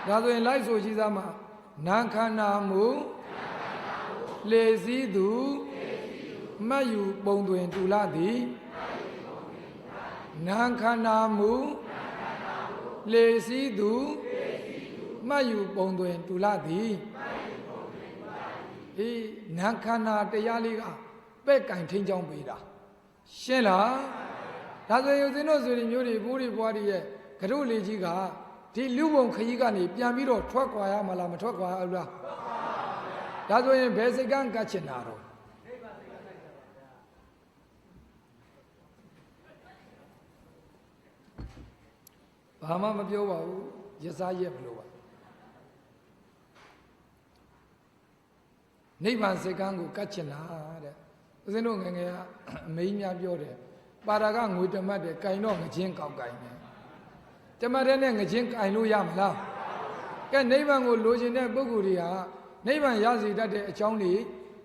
ဒါဆိုရင်လိုက်ဆိုရှိသားမှာနာခန္ဓာမူလေစည်းသူမှတ်ယူပုံတွင်တူလာသည်နာခန္ဓာမူလေစည်းသူမှတ်ယူပုံတွင်တူလာသည်အေးနာခန္ဓာတရားလေးကပဲ့ကင်ထိန်ချောင်းပေးတာရှင်းလားဒါဆိုရင်ဦးဇင်းတို့ဆိုရင်မျိုးတွေဘိုးတွေဘွားတွေရဲ့ကရုလေးကြီးကဒီလူပုံခကြီးကနေပြန်ပြီးတော့ထွက်ခွာရမလားမထွက်ခွာဘူးလားဒါဆိုရင်ဘယ်စိတ်ကန်းကတ်ချင်တာတော့ဘာမှမပြောပါဘူးရစားရက်မလို့ပါနိဗ္ဗာန်စိတ်ကန်းကိုကတ်ချင်တာတဲ့ဦးဇင်းတို့ငယ်ငယ်ကအမေကြီးများပြောတယ်ပါရကငွေတမတ်တယ်ကင်တော့ငချင်းကောက်ကင်တယ်တမတ်တဲ့နဲ့ငချင်းကင်လို့ရမလားကဲနိဗ္ဗာန်ကိုလိုချင်တဲ့ပုဂ္ဂိုလ်တွေကနိဗ္ဗာန်ရစီတတ်တဲ့အကြောင်းတွေ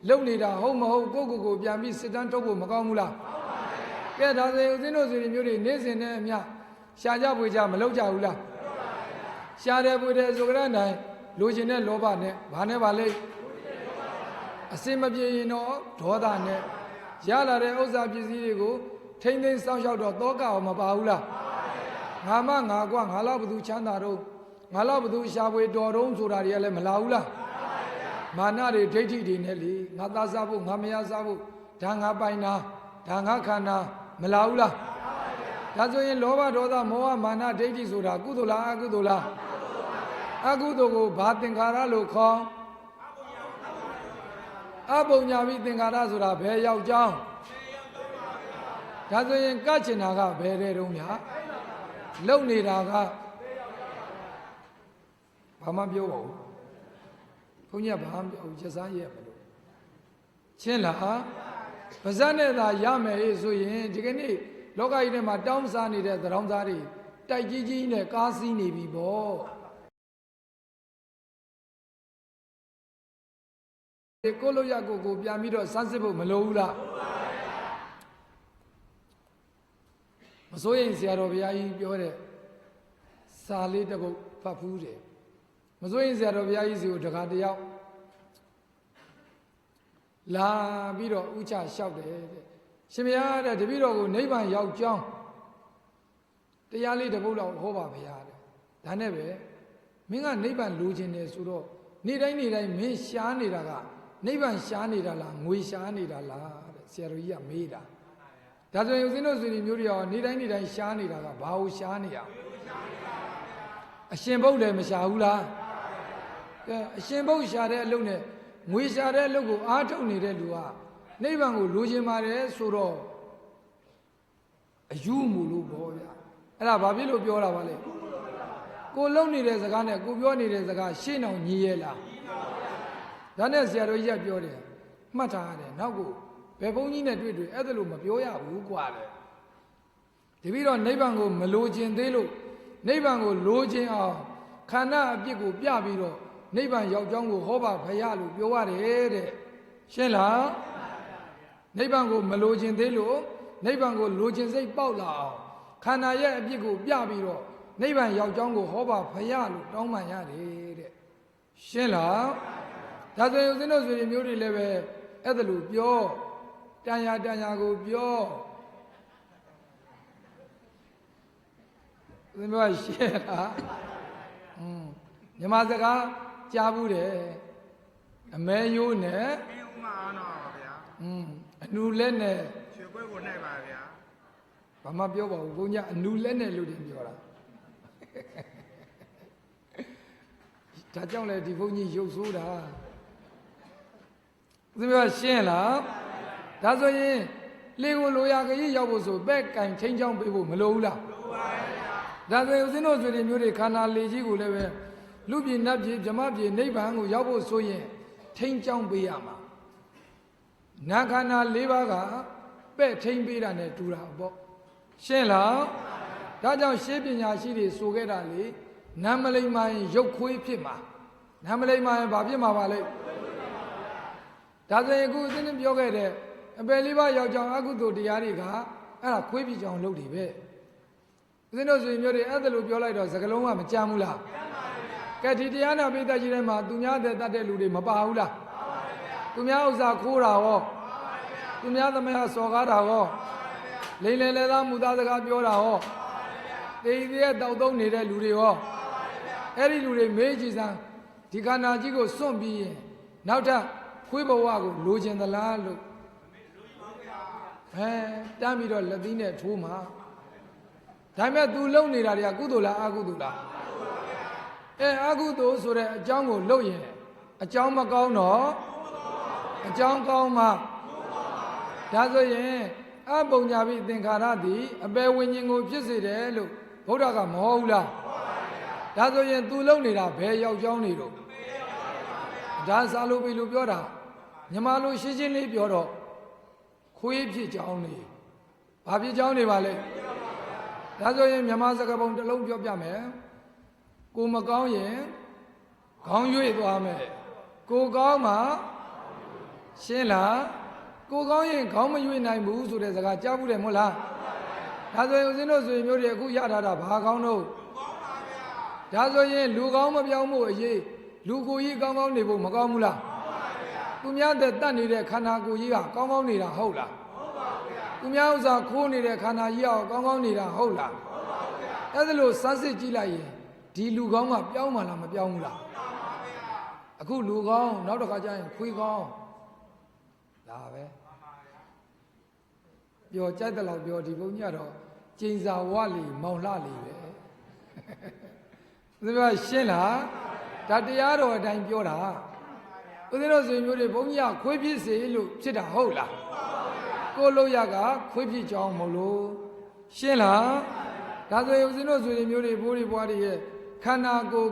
လုံနေတာဟုတ်မဟုတ်ကိုယ့်ကိုယ်ပြန်ပြီးစစ်တမ်းထုတ်ဖို့မကောင်းဘူးလားကဲဒါဆိုရင်ဦးဇင်းတို့စီမျိုးတွေနေ့စဉ်နဲ့အမျှရှားကြပွေကြမလုပ်ကြဘူးလားရှားတယ်ပွေတယ်ဆိုကြတဲ့နိုင်လိုချင်တဲ့လောဘနဲ့ဘာနဲ့ပါလဲအစင်မပြေရင်တော့ဒေါသနဲ့ရလာတဲ့ဥစ္စာပစ္စည်းတွေကိုထိမ့်သိမ်းစောင့်ရှောက်တော့တောကအောင်မပါဘူးလားငါမငါကွာငါလောက်ဘသူချမ်းသာတော့ငါလောက်ဘသူရှားပွေတော်တုံးဆိုတာတွေကလည်းမလာဘူးလားမာနတွေဒိဋ္ဌိတွေနဲ့လေငါသားစားဖို့ငါမရစားဖို့ဒါငါပိုင်တာဒါငါခန္ဓာမလာဘူးလားဒါဆိုရင်လောဘဒေါသမောဟမာနဒိဋ္ဌိဆိုတာကုသိုလ်လားအကုသိုလ်လားအကုသိုလ်ကိုဘာသင်္ခါရလို့ခေါ်အပုံညာပြီးသင်္ခါရဆိုတာဘယ်ရောက်ကြောင်းဒါဆိုရင်ကတ်ချင်တာကဘယ်တဲ့တုံးများလုံနေတာကဘာမှပြောပါဘူးဘုန်းကြီးကဘာမှပြောဘူးချက်စားရဲ့မလို့ချင်းလားပါဇက်နဲ့သာရမယ်ဆိုရင်ဒီကနေ့လောကကြီးထဲမှာတောင်းစားနေတဲ့သံတော်သားတွေတိုက်ကြီးကြီးနဲ့ကားစီးနေပြီပေါ့ဒီကိုလိုရကိုပြန်ပြီးတော့စမ်းစစ်ဖို့မလိုဘူးလားမစိုးရင်ဆရာတော်ဘုရားကြီးပြောတဲ့စာလေးတစ်ပုဒ်ဖတ်ဖူးတယ်မစိုးရင်ဆရာတော်ဘုရားကြီးစီကိုတခါတယောက်လာပြီးတော့ဥချလျှောက်တယ်တဲ့ရှင်ဘုရားတဲ့တပည့်တော်ကိုနိဗ္ဗာန်ရောက်ကြောင်းတရားလေးတစ်ပုဒ်လောက်ဟောပါဘုရားတဲ့ဒါနဲ့ပဲမင်းကနိဗ္ဗာန်လိုချင်တယ်ဆိုတော့နေ့တိုင်းမင်းရှားနေတာကနိဗ္ဗာန်ရှားနေတာလားငွေရှားနေတာလားတဲ့ဆရာတော်ကြီးကမေးတာဒါဆိုရင်ဦးဇင်းတို့စီမျိုးတွေရောနေ့တိုင်းရှားနေတာကဘာကိုရှားနေရအရှင်ဘုတ်လည်းမရှားဘူးလားကဲအရှင်ဘုတ်ရှားတဲ့အလုပ်နဲ့ငွေရှားတဲ့အလုပ်ကိုအားထုတ်နေတဲ့လူကနိဗ္ဗာန်ကိုလိုချင်ပါတယ်ဆိုတော့အယူမူလို့ပေါ့ဗျာအဲ့ဒါဘာဖြစ်လို့ပြောတာပါလဲကိုလုံနေတဲ့စကားနဲ့ကိုပြောနေတဲ့စကားရှင်းအောင်ညီရဲ့လားဒါနဲ့ဆရာတော်ကြီးကပြောတယ်မှတ်ထားရတယ်နောက်ကိုဘယ်ဘုန်းကြီးနဲ့တွေ့အဲ့ဒါလို့မပြောရဘူးกว่าလေတပည့်တော်နိဗ္ဗာန်ကိုမလိုချင်သေးလို့နိဗ္ဗာန်ကိုလိုချင်အောင်ခန္ဓာအပြစ်ကိုပြပြီးတော့နိဗ္ဗာန်ရောက်ကြောင်းကိုဟောပါဖရာလို့ပြောရတယ်တဲ့ရှင်းလားနိဗ္ဗာန်ကိုမလိုချင်သေးလို့နိဗ္ဗာန်ကိုလိုချင်စိတ်ပေါက်လာအောင်ခန္ဓာရဲ့အပြစ်ကိုပြပြီးတော့နိဗ္ဗာန်ရောက်ကြောင်းကိုဟောပါဖရာလို့တောင်းပန်ရတယ်တဲ့ရှင်းလားဒါဆိုရင်ဦးဇင်းတို့ဆွေမျိုးတွေလည်းပဲအဲ့ဒါလို့ပြောတန်ရာကိုပြောဦးဇင်းတို့ရှင်းလားမြမစကားကြားဘူးတယ်အမဲရိုးနဲ့ဥမာတော့ဗျာအနူလက်နဲ့ရွှေပွဲကိုနိုင်ပါဗျာဘာမှပြောပါဘူးဘုန်းကြီးအနူလက်နဲ့လို့တင်ပြောတာဒါကြောင့်လေဒီဘုန်းကြီးရုပ်ဆိုးတာဦးဇင်းတို့ရှင်းလားဒါဆိုရင်လေကိုလိုရာကြီးရောက်ဖို့ဆိုပဲ့ကင်ထိန်းချောင်းပေးဖို့မလိုဘူးလားလိုပါဗျာဒါဆိုရင်ဦးဇင်းတို့ဆွေတွေမျိုးတွေခန္ဓာလေကြီးကိုလည်းပဲလူပြည်နတ်ပြည်ဗြဟ္မပြည်နိဗ္ဗာန်ကိုရောက်ဖို့ဆိုရင်ထိန်းချောင်းပေးရမှာနာခန္ဓာ၄ပါးကပဲ့ထိန်းပေးတာနဲ့တူတာပေါ့ရှင်းလားဒါကြောင့်ရှင်းပညာရှိတွေဆိုခဲ့တာလေနာမလိမ္မာရင်ရုပ်ခွေးဖြစ်မှာနာမလိမ္မာရင်ဘာဖြစ်မှာပါလဲဒါဆိုရင်အခုအင်းပြောခဲ့တဲ့အပယ်လေးပါးရောက်ကြောင်းအကုသိုလ်တရားတွေကအဲ့ဒါခွေးပြကြောင်လုပ်တယ်ပဲဦးဇင်းတို့ဆိုရင်မျိုးတွေအဲ့ဒါလိုပြောလိုက်တော့စကလုံးကမကြမ်းဘူးလား ကဲဒီတရားနာပိသက်ကြီးထဲမှာသူများတဲ့တတ်တဲ့လူတွေမပါဘူးလားသူများဥစ္စာခိုးတာဟောသူများသမယစော်ကားတာဟောလိန်လေလေသားမူသားစကားပြောတာဟောတေးသေးတောက်သုံးနေတဲ့လူတွေဟောအဲ့ဒီလူတွေမေးကြည့်စမ်းဒီခန္ဓာကြီးကိုစွန့်ပြီးရင်နောက်ထပ်ခွေးဘဝကိုလိုချင်သလားလို့တမ်းပြီးတော့လက်သီးနဲ့ထိုးမှာဒါပေမဲ့ तू လုံနေတာတွေကကုသိုလ်လားအကုသိုလ်လားအကုသိုလ်ဆိုတဲ့အကြောင်းကိုလုပ်ရင်အကြောင်းမကောင်းတော့အကြောင်းကောင်းမှဒါဆိုရင်အပုံညာပိသင်္ခါရသည်အပေဝိညာဉ်ကိုဖြစ်စေတယ်လို့ဘုရားကမဟောဘူးလားဒါဆိုရင် तू လုံနေတာဘယ်ရောက်ကြောင်းနေတော့ဒါစာလို့ပြီလို့ပြောတာညီမလို့ရှင်းရှင်းလေးပြောတော့ခွေးဖြစ်ကြောင်းနေဘာဖြစ်ကြောင်းနေပါလဲဒါဆိုရင်မြန်မာစကားပုံတစ်လုံးပြောပြမယ်ကိုမကောင်းရင်ခေါင်းရွေ့သွားမယ်ကိုကောင်းမှရှင်းလားကိုကောင်းရင်ခေါင်းမရွေ့နိုင်ဘူးဆိုတဲ့စကားကြားဘူးတယ်မဟုတ်လားဒါဆိုရင်ဦးဇင်းတို့ဆိုရင်မျိုးတွေအခုရထားတာဘာကောင်းတော့ဒါဆိုရင်လူကောင်းမပြောင်းမှုအရေးလူကိုကြီးကောင်းကောင်းနေဖို့မကောင်းဘူးလားသူများတဲ့တတ်နေတဲ့ခန္ဓာကိုယ်ကြီးကကောင်းကောင်းနေတာဟုတ်လားသူများဥစ္စာခိုးနေတဲ့ခန္ဓာကြီးကကောင်းကောင်းနေတာဟုတ်လားအဲ့ဒါလို့စမ်းစစ်ကြည့်လိုက်ရင်ဒီလူကောင်းကပြောင်းမှလားမပြောင်းဘူးလားအခုလူကောင်းနောက်တစ်ခါကျရင်ခွေးကောင်းဒါပဲပြောကြိုက်တဲ့လောက်ပြောဒီဘုန်းကြီးကတော့ကျိန်စာဝလီမောင်လှလီပဲဒီမှာရှင်းလားဒါတရားတော်အတိုင်းပြောတာဦးဇင်းတို့ဆွေမျိုးတွေဘုန်းကြီးကခွေးဖြစ်စေလို့ဖြစ်တာဟုတ်လားကိုလို့ရကခွေးဖြစ်ကြောင်းမလို့ရှင်းလားဒါဆိုရင်ဦးဇင်းတို့ဆွေမျိုးတွေဘိုးတွေဘွားတွေရဲ့ခန္ဓာကိုယ်